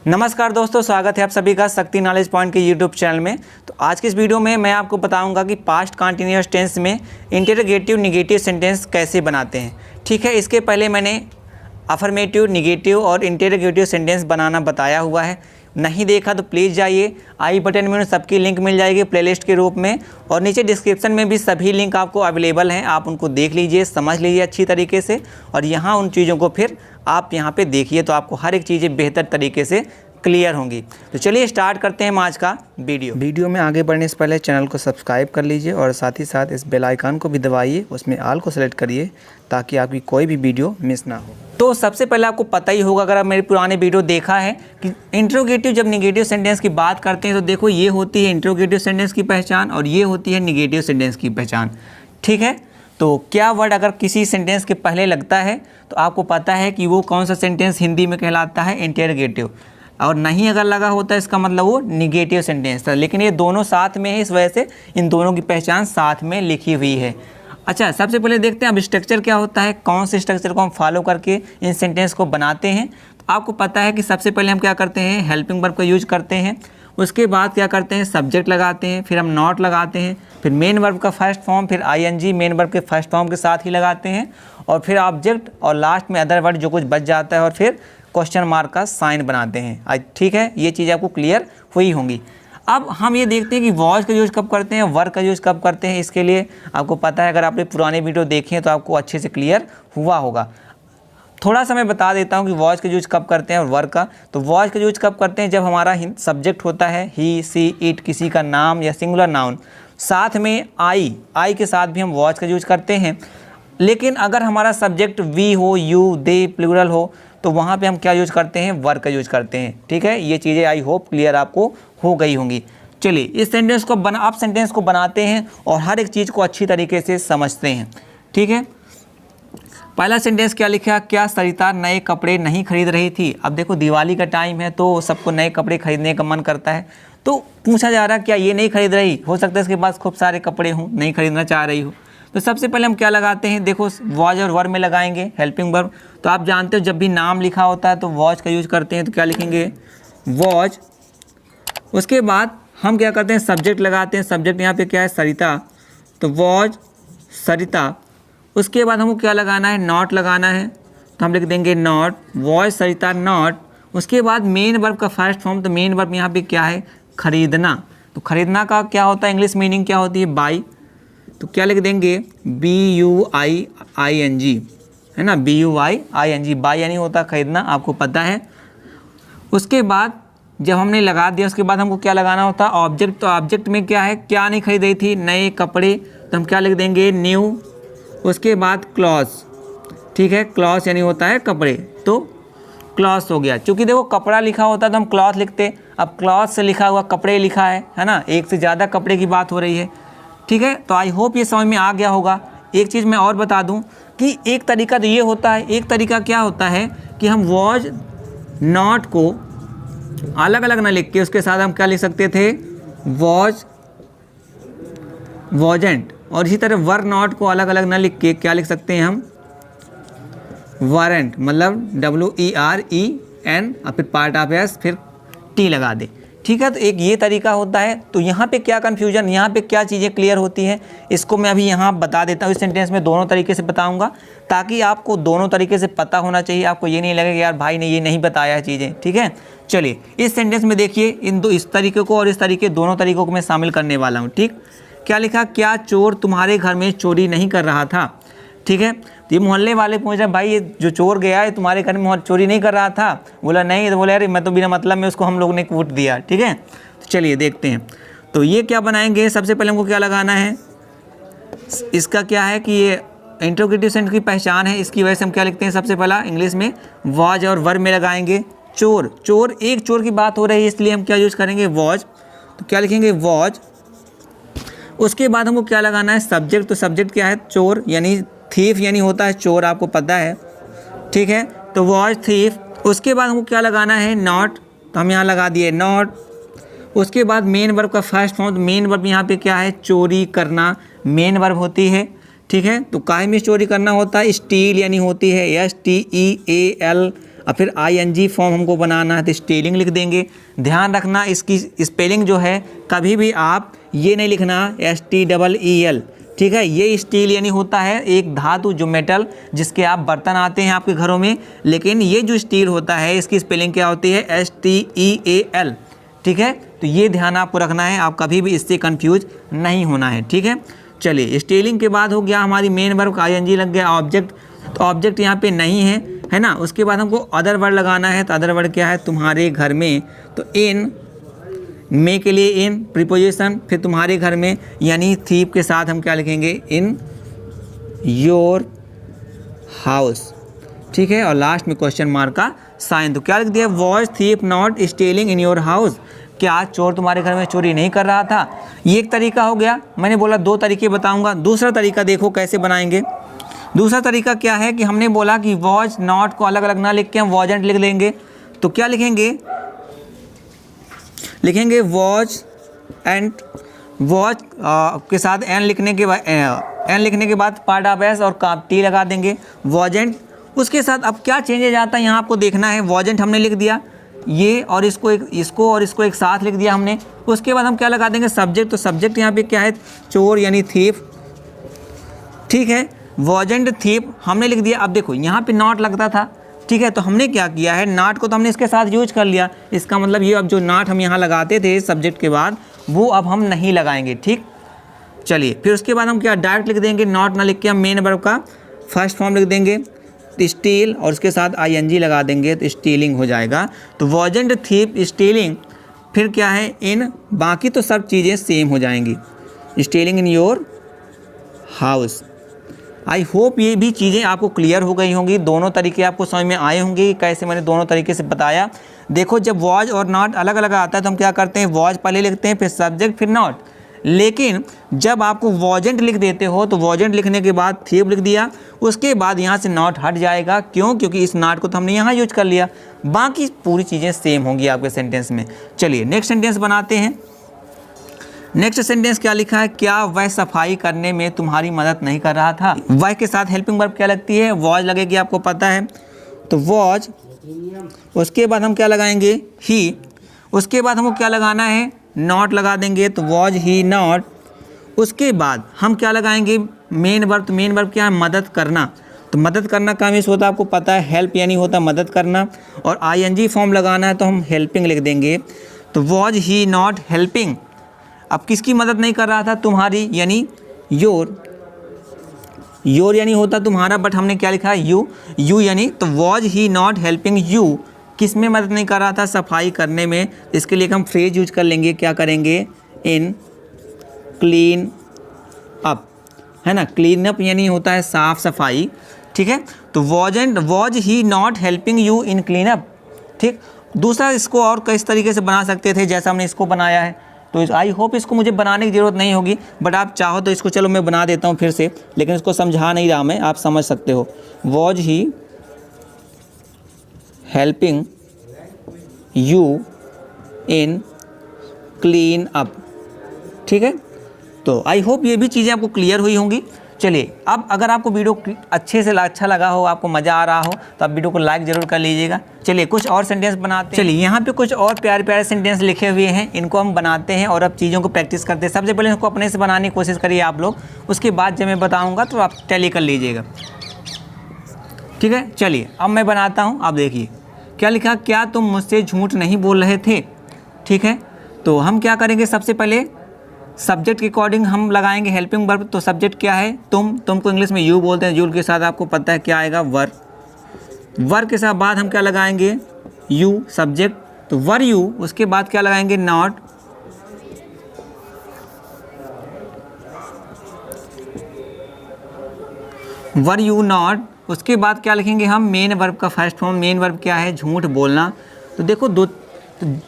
नमस्कार दोस्तों, स्वागत है आप सभी का शक्ति नॉलेज पॉइंट के यूट्यूब चैनल में। तो आज की इस वीडियो में मैं आपको बताऊंगा कि पास्ट कंटिन्यूअस टेंस में इंटरोगेटिव निगेटिव सेंटेंस कैसे बनाते हैं। ठीक है, इसके पहले मैंने अफर्मेटिव, निगेटिव और इंटरोगेटिव सेंटेंस बनाना बताया हुआ है। नहीं देखा तो प्लीज़ जाइए, आई बटन में सबकी लिंक मिल जाएगी प्लेलिस्ट के रूप में, और नीचे डिस्क्रिप्शन में भी सभी लिंक आपको अवेलेबल हैं। आप उनको देख लीजिए, समझ लीजिए अच्छी तरीके से, और यहाँ उन चीज़ों को फिर आप यहाँ पे देखिए तो आपको हर एक चीज़ें बेहतर तरीके से क्लियर होंगी। तो चलिए स्टार्ट करते हैं हम आज का वीडियो में आगे बढ़ने से पहले चैनल को सब्सक्राइब कर लीजिए और साथ ही साथ इस बेल आइकन को भी दबाइए, उसमें ऑल को सेलेक्ट करिए ताकि आपकी कोई भी वीडियो मिस ना हो। तो सबसे पहले आपको पता ही होगा, अगर आप मेरे पुराने वीडियो देखा है, कि इंट्रोगेटिव जब निगेटिव सेंटेंस की बात करते हैं तो देखो ये होती है इंट्रोगेटिव सेंटेंस की पहचान और ये होती है निगेटिव सेंटेंस की पहचान। ठीक है, तो क्या वर्ड अगर किसी सेंटेंस के पहले लगता है तो आपको पता है कि वो कौन सा सेंटेंस हिंदी में कहलाता है इंटरोगेटिव, और नहीं अगर लगा होता है इसका मतलब वो निगेटिव सेंटेंस था। लेकिन ये दोनों साथ में है, इस वजह से इन दोनों की पहचान साथ में लिखी हुई है। अच्छा, सबसे पहले देखते हैं अब स्ट्रक्चर क्या होता है, कौन से स्ट्रक्चर को हम फॉलो करके इन सेंटेंस को बनाते हैं। तो आपको पता है कि सबसे पहले हम क्या करते हैं, हेल्पिंग वर्ब का यूज करते हैं। उसके बाद क्या करते हैं, सब्जेक्ट लगाते हैं, फिर हम नॉट लगाते हैं, फिर मेन वर्ब का फर्स्ट फॉर्म, फिर आईएनजी मेन वर्ब के फर्स्ट फॉर्म के साथ ही लगाते हैं, और फिर ऑब्जेक्ट और लास्ट में अदर वर्ड जो कुछ बच जाता है, और फिर क्वेश्चन मार्क का साइन बनाते हैं। ठीक है, ये चीज़ आपको क्लियर हुई होंगी। अब हम ये देखते हैं कि वॉज का यूज़ कब करते हैं, वर्क का यूज़ कब करते हैं। इसके लिए आपको पता है, अगर आपने पुराने वीडियो देखे हैं तो आपको अच्छे से क्लियर हुआ होगा। थोड़ा सा मैं बता देता हूँ कि वॉज का यूज कब करते हैं और वर्क का। तो वॉज का यूज कब करते हैं, जब हमारा सब्जेक्ट होता है ही, सी, इट, किसी का नाम या सिंगुलर नाउन, साथ में आई के साथ भी हम वॉज का यूज करते हैं। लेकिन अगर हमारा सब्जेक्ट वी हो, यू, दे, प्लूरल हो, तो वहाँ पे हम क्या यूज करते हैं, वर्क का यूज करते हैं। ठीक है, ये चीज़ें आई होप क्लियर आपको हो गई होंगी। चलिए इस सेंटेंस को आप सेंटेंस को बनाते हैं और हर एक चीज़ को अच्छी तरीके से समझते हैं। ठीक है, पहला सेंटेंस क्या लिखा, क्या सरिता नए कपड़े नहीं खरीद रही थी। अब देखो दिवाली का टाइम है तो सबको नए कपड़े खरीदने का मन करता है, तो पूछा जा रहा है क्या ये नहीं खरीद रही, हो सकता है इसके पास खूब सारे कपड़े हों, नहीं खरीदना चाह रही हो। तो सबसे पहले हम क्या लगाते हैं, देखो वॉज और वर्ब में लगाएंगे हेल्पिंग वर्ब। तो आप जानते हो जब भी नाम लिखा होता है तो वॉज का यूज करते हैं, तो क्या लिखेंगे, वॉज। उसके बाद हम क्या करते हैं, सब्जेक्ट लगाते हैं। सब्जेक्ट यहाँ पे क्या है, सरिता, तो वॉज सरिता। उसके बाद हमको क्या लगाना है, नॉट लगाना है, तो हम लिख देंगे नॉट, वॉज सरिता नॉट। उसके बाद मेन वर्ब का फर्स्ट फॉर्म, तो मेन वर्ब यहाँ पे क्या है, खरीदना। तो खरीदना का क्या होता है, इंग्लिश मीनिंग क्या होती है, बाई। तो क्या लिख देंगे, BUIING, है ना, BUIING, बाई यानी होता खरीदना, आपको पता है। उसके बाद जब हमने लगा दिया, उसके बाद हमको क्या लगाना होता है, ऑब्जेक्ट। तो ऑब्जेक्ट में क्या है, क्या नहीं खरीद रही थी, नए कपड़े, तो हम क्या लिख देंगे, न्यू। उसके बाद क्लॉथ, ठीक है, क्लॉथ यानी होता है कपड़े, तो क्लॉथ हो गया। चूँकि देखो कपड़ा लिखा होता है तो हम क्लॉथ लिखते, अब क्लॉथ से लिखा हुआ कपड़े लिखा है ना, एक से ज़्यादा कपड़े की बात हो रही है। ठीक है, तो आई होप ये समझ में आ गया होगा। एक चीज़ मैं और बता दूं कि एक तरीका तो ये होता है, एक तरीका क्या होता है कि हम वॉज नॉट को अलग अलग ना लिख के उसके साथ हम क्या लिख सकते थे, वॉज वॉजेंट, और इसी तरह वर नॉट को अलग अलग ना लिख के क्या लिख सकते हैं हम, वारंट, मतलब WEREN और फिर पार्ट ऑफ एस, फिर टी लगा दे। ठीक है, तो एक ये तरीका होता है। तो यहाँ पे क्या कन्फ्यूजन, यहाँ पे क्या चीज़ें क्लियर होती हैं, इसको मैं अभी यहाँ बता देता हूँ। इस सेंटेंस में दोनों तरीके से बताऊँगा ताकि आपको दोनों तरीके से पता होना चाहिए, आपको ये नहीं लगे कि यार भाई ने ये नहीं बताया है चीज़ें। ठीक है, चलिए इस सेंटेंस में देखिए, इस तरीके को और इस तरीके, दोनों तरीक़ों को मैं शामिल करने वाला हूँ। ठीक, क्या लिखा, क्या चोर तुम्हारे घर में चोरी नहीं कर रहा था। ठीक है, तो ये मोहल्ले वाले पूछ रहे, भाई ये जो चोर गया है तुम्हारे घर में चोरी नहीं कर रहा था। बोला नहीं, तो बोला यार मैं तो बिना मतलब में उसको हम लोग ने कूट दिया। ठीक है, तो चलिए देखते हैं। तो ये क्या बनाएंगे, सबसे पहले हमको क्या लगाना है, इसका क्या है कि ये इंट्रोगेटिव सेंटेंस की पहचान है, इसकी वजह से हम क्या लिखते हैं, सबसे पहला इंग्लिश में वॉज और वर्ब में लगाएंगे चोर। चोर, एक चोर की बात हो रही है इसलिए हम क्या यूज़ करेंगे, वॉज। तो क्या लिखेंगे, वॉज। उसके बाद हमको क्या लगाना है, सब्जेक्ट। तो सब्जेक्ट क्या है, चोर यानी थीफ यानी होता है चोर, आपको पता है। ठीक है, तो वॉज थीफ। उसके बाद हमको क्या लगाना है, नॉट, तो हम यहाँ लगा दिए नॉट। उसके बाद मेन वर्ब का फर्स्ट फॉर्म, तो मेन वर्ब यहाँ पे क्या है, चोरी करना, मेन वर्ब होती है। ठीक है, तो काहे में चोरी करना होता है, स्टील यानी होती है STEAL, और फिर ING फॉर्म हमको बनाना है तो स्टेलिंग लिख देंगे। ध्यान रखना इसकी स्पेलिंग जो है कभी भी आप ये नहीं लिखना STEEL, ठीक है। ये स्टील यानी होता है एक धातु जो मेटल जिसके आप बर्तन आते हैं आपके घरों में, लेकिन ये जो स्टील होता है इसकी स्पेलिंग क्या होती है STEAL, ठीक है। तो ये ध्यान आपको रखना है, आप कभी भी इससे कंफ्यूज नहीं होना है, ठीक है। चलिए स्टेलिंग के बाद हो गया हमारी मेन वर्ब का ING लग गया। ऑब्जेक्ट, तो ऑब्जेक्ट यहाँ पे नहीं है ना। उसके बाद हमको अदर वर्ड लगाना है, तो अदर वर्ड क्या है, तुम्हारे घर में। तो इन में के लिए इन प्रीपोजिशन, फिर तुम्हारे घर में यानी थीप के साथ हम क्या लिखेंगे, इन योर हाउस, ठीक है। और लास्ट में क्वेश्चन मार्क का साइन। तो क्या लिख दिया, was thief not stealing in your house, क्या चोर तुम्हारे घर में चोरी नहीं कर रहा था। ये एक तरीका हो गया। मैंने बोला 2 तरीके बताऊंगा। दूसरा तरीका देखो कैसे बनाएंगे। दूसरा तरीका क्या है कि हमने बोला कि वॉज नॉट को अलग अलग ना लिख के हम वॉजेंट लिख लेंगे। तो क्या लिखेंगे, लिखेंगे वॉज एंड वॉज के साथ एन लिखने के बाद पार्ट ऑफ एस और टी लगा देंगे, वॉजेंट। उसके साथ अब क्या चेंजेज आता है यहाँ आपको देखना है। वॉजेंट हमने लिख दिया, ये और इसको एक साथ लिख दिया हमने। उसके बाद हम क्या लगा देंगे, सब्जेक्ट। तो सब्जेक्ट यहाँ पे क्या है, चोर यानी थीफ, ठीक है। वॉजेंट थीफ हमने लिख दिया। अब देखो यहाँ पे नॉट लगता था, ठीक है। तो हमने क्या किया है, नॉट को तो हमने इसके साथ यूज कर लिया। इसका मतलब ये अब जो नॉट हम यहाँ लगाते थे सब्जेक्ट के बाद वो अब हम नहीं लगाएंगे, ठीक। चलिए फिर उसके बाद हम क्या डायरेक्ट लिख देंगे, नॉट ना लिख के हम मेन वर्ब का फर्स्ट फॉर्म लिख देंगे, स्टील, और उसके साथ ING लगा देंगे तो स्टीलिंग हो जाएगा। तो वॉजेंट थीप स्टीलिंग, फिर क्या है इन, बाकी तो सब चीज़ें सेम हो जाएंगी, stealing in your house. I hope ये भी चीज़ें आपको क्लियर हो गई होंगी। दोनों तरीके आपको समझ में आए होंगे कैसे मैंने दोनों तरीके से बताया। देखो जब वॉज और नॉट अलग अलग आता है तो हम क्या करते हैं, वॉज पहले लिखते हैं, फिर सब्जेक्ट, फिर नॉट। लेकिन जब आपको वॉजेंट लिख देते हो तो वॉजेंट लिखने के बाद थीप लिख दिया, उसके बाद यहाँ से नॉट हट जाएगा। क्यों, क्योंकि इस नॉट को तो हमने यहाँ यूज कर लिया। बाकी पूरी चीज़ें सेम होंगी आपके सेंटेंस में। चलिए नेक्स्ट सेंटेंस बनाते हैं। नेक्स्ट सेंटेंस क्या लिखा है, क्या वह सफाई करने में तुम्हारी मदद नहीं कर रहा था। वह के साथ हेल्पिंग वर्ब क्या लगती है, वॉज लगेगी, आपको पता है। तो वॉज, उसके बाद हम क्या लगाएंगे, ही। उसके बाद हमको क्या लगाना है, नॉट लगा देंगे, तो वॉज ही नॉट। उसके बाद हम क्या लगाएंगे, मेन वर्ब। तो मेन वर्ब क्या है, मदद करना। तो मदद करना का मीन्स होता है आपको पता है, हेल्प यानी होता मदद करना। और ING फॉर्म लगाना है तो हम हेल्पिंग लिख देंगे। तो वॉज ही नॉट हेल्पिंग, अब किसकी मदद नहीं कर रहा था, तुम्हारी, यानी योर। योर यानी होता तुम्हारा, बट हमने क्या लिखा है, यू यानी। तो was he not helping you, किस में मदद नहीं कर रहा था, सफाई करने में। इसके लिए हम फ्रेज यूज कर लेंगे, क्या करेंगे, इन क्लीन अप, है ना। क्लीन अप यानी होता है साफ सफाई, ठीक है। तो was he not helping you in clean up, ठीक। दूसरा इसको और किस तरीके से बना सकते थे जैसा हमने इसको बनाया है। तो आई होप इसको मुझे बनाने की ज़रूरत नहीं होगी, बट आप चाहो तो इसको चलो मैं बना देता हूँ फिर से, लेकिन इसको समझा नहीं रहा मैं, आप समझ सकते हो। Was he helping you in clean up, ठीक है। तो आई होप ये भी चीज़ें आपको क्लियर हुई होंगी। चलिए अब अगर आपको वीडियो अच्छे से अच्छा लगा हो, आपको मज़ा आ रहा हो, तो आप वीडियो को लाइक ज़रूर कर लीजिएगा। चलिए कुछ और सेंटेंस बनाते हैं। चलिए यहाँ पे कुछ और प्यारे प्यारे सेंटेंस लिखे हुए हैं, इनको हम बनाते हैं और अब चीज़ों को प्रैक्टिस करते हैं। सबसे पहले इनको अपने से बनाने की कोशिश करिए आप लोग, उसके बाद जब मैं बताऊँगा तो आप टैली कर लीजिएगा, ठीक है। चलिए अब मैं बनाता हूँ, आप देखिए क्या लिखा, क्या तुम मुझसे झूठ नहीं बोल रहे थे, ठीक है। तो हम क्या करेंगे, सबसे पहले सब्जेक्ट के अकॉर्डिंग हम लगाएंगे हेल्पिंग वर्ब। तो सब्जेक्ट क्या है, तुमको इंग्लिश में यू बोलते हैं, यू के साथ आपको पता है क्या आएगा, वर। वर के साथ बाद हम क्या लगाएंगे, यू सब्जेक्ट, तो वर यू। उसके बाद क्या लगाएंगे, नॉट। Were you not. उसके बाद क्या लिखेंगे हम, मेन वर्ब का फर्स्ट फॉर्म। मेन वर्ब क्या है, झूठ बोलना। तो देखो दो,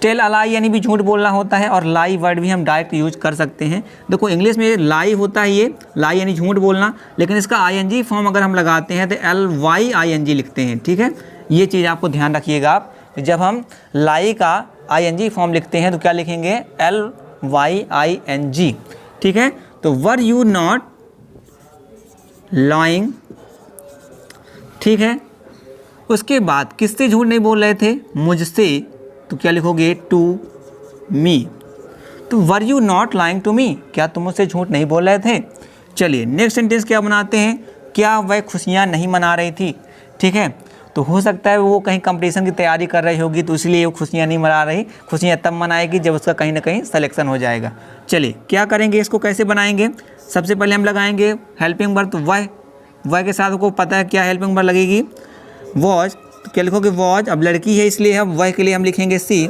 टेल अ लाई यानी भी झूठ बोलना होता है, और लाई वर्ड भी हम डायरेक्ट यूज कर सकते हैं। देखो इंग्लिश में लाई होता है, ये लाई यानी झूठ बोलना, लेकिन इसका ING फॉर्म अगर हम लगाते हैं तो LYING लिखते हैं, ठीक है। ये चीज़ आपको ध्यान रखिएगा आप, जब हम लाई का ING फॉर्म लिखते हैं तो क्या लिखेंगे, LYING, ठीक है। तो वर यू नॉट लॉइंग, ठीक है। उसके बाद किससे झूठ नहीं बोल रहे थे, मुझसे, तो क्या लिखोगे, टू मी। तो were you not lying to me, क्या तुम मुझसे झूठ नहीं बोल रहे थे। चलिए नेक्स्ट सेंटेंस क्या बनाते हैं, क्या वह खुशियाँ नहीं मना रही थी। ठीक है, तो हो सकता है वो कहीं कंपटीशन की तैयारी कर रही होगी, तो इसलिए वो खुशियाँ नहीं मना रही। खुशियाँ तब मनाएगी जब उसका कहीं ना कहीं सिलेक्शन हो जाएगा। चलिए क्या करेंगे, इसको कैसे बनाएंगे। सबसे पहले हम लगाएंगे हेल्पिंग वर्ब, तो वह के साथ को पता है क्या हेल्पिंग वर्ब लगेगी, वॉज। तो क्या लिखोगे, वॉज। अब लड़की है इसलिए हम वह के लिए हम लिखेंगे सी,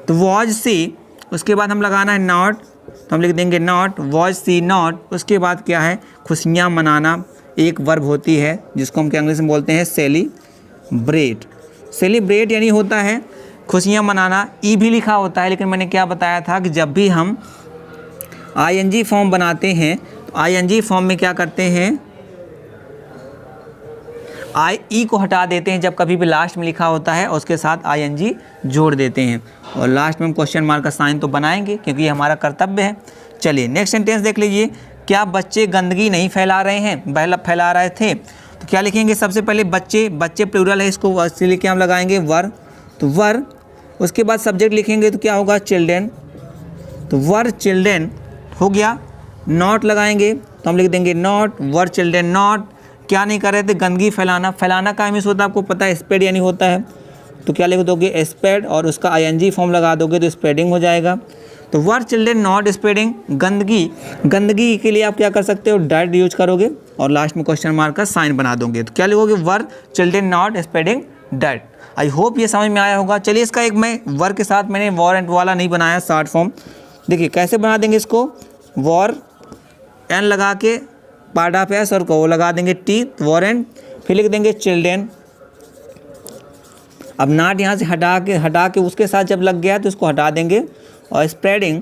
तो वॉज सी। उसके बाद हम लगाना है नॉट, तो हम लिख देंगे नॉट, वॉज सी नॉट। उसके बाद क्या है, खुशियाँ मनाना एक वर्ब होती है जिसको हम क्या इंग्लिश में बोलते हैं, सेलिब्रेट। सेलिब्रेट यानी होता है खुशियाँ मनाना। ई भी लिखा होता है, लेकिन मैंने क्या बताया था कि जब भी हम आईएनजी फॉर्म बनाते हैं तो आईएनजी फॉर्म में क्या करते हैं, ई को हटा देते हैं जब कभी भी लास्ट में लिखा होता है, और उसके साथ आईएनजी जोड़ देते हैं, और लास्ट में हम क्वेश्चन मार्क का साइन तो बनाएंगे क्योंकि ये हमारा कर्तव्य है। चलिए नेक्स्ट सेंटेंस देख लीजिए, क्या बच्चे गंदगी नहीं फैला रहे हैं, फैला रहे थे। तो क्या लिखेंगे, सबसे पहले बच्चे प्लूरल है, इसको इसलिए क्या हम लगाएंगे, वर, तो वर। उसके बाद सब्जेक्ट लिखेंगे तो क्या होगा, चिल्ड्रेन, तो वर चिल्ड्रेन हो गया। नॉट लगाएंगे तो हम लिख देंगे नॉट, वर चिल्ड्रेन नॉट। क्या नहीं कर रहे थे, गंदगी फैलाना का मीन्स होता है आपको पता है, स्प्रेड यानी होता है, तो क्या लिख दोगे, स्प्रेड, और उसका आईएनजी फॉर्म लगा दोगे तो स्प्रेडिंग हो जाएगा। तो वर चिल्ड्रेन नॉट स्प्रेडिंग, गंदगी के लिए आप क्या कर सकते हो, डर्ट यूज करोगे और लास्ट में क्वेश्चन मार्क का साइन बना दोगे, तो क्या लिखोगे, were children not spreading dirt. I hope ये समझ में आया होगा। चलिए इसका एक मैं वर के साथ मैंने वॉरेंट वाला नहीं बनाया शॉर्ट फॉर्म, देखिए कैसे बना देंगे इसको, वॉर एन लगा के पार्ट ऑफ एस और को लगा देंगे टी, वॉरेंट, फिर लिख देंगे चिल्ड्रेन। अब नॉट यहाँ से हटा के उसके साथ जब लग गया तो इसको हटा देंगे, और स्प्रेडिंग,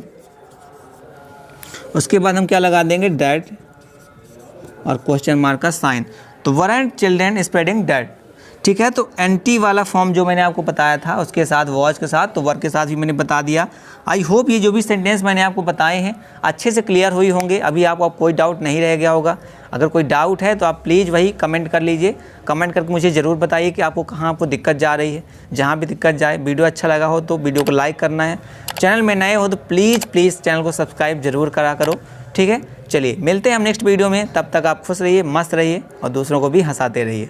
उसके बाद हम क्या लगा देंगे, डर्ट और क्वेश्चन मार्क का साइन, तो वरेंट चिल्ड्रेन स्प्रेडिंग डर्ट। ठीक है, तो एंटी वाला फॉर्म जो मैंने आपको बताया था उसके साथ वॉच के साथ, तो वर्क के साथ भी मैंने बता दिया। आई होप ये जो भी सेंटेंस मैंने आपको बताए हैं अच्छे से क्लियर हुई होंगे, अभी आपको कोई डाउट नहीं रह गया होगा। अगर कोई डाउट है तो आप प्लीज़ वही कमेंट कर लीजिए, कमेंट करके मुझे ज़रूर बताइए कि आपको कहाँ आपको दिक्कत जा रही है। जहाँ भी दिक्कत जाए, वीडियो अच्छा लगा हो तो वीडियो को लाइक करना है, चैनल में नए हो तो प्लीज़ चैनल को सब्सक्राइब ज़रूर करा करो। ठीक है, चलिए मिलते हैं हम नेक्स्ट वीडियो में, तब तक आप खुश रहिए, मस्त रहिए और दूसरों को भी हंसाते रहिए।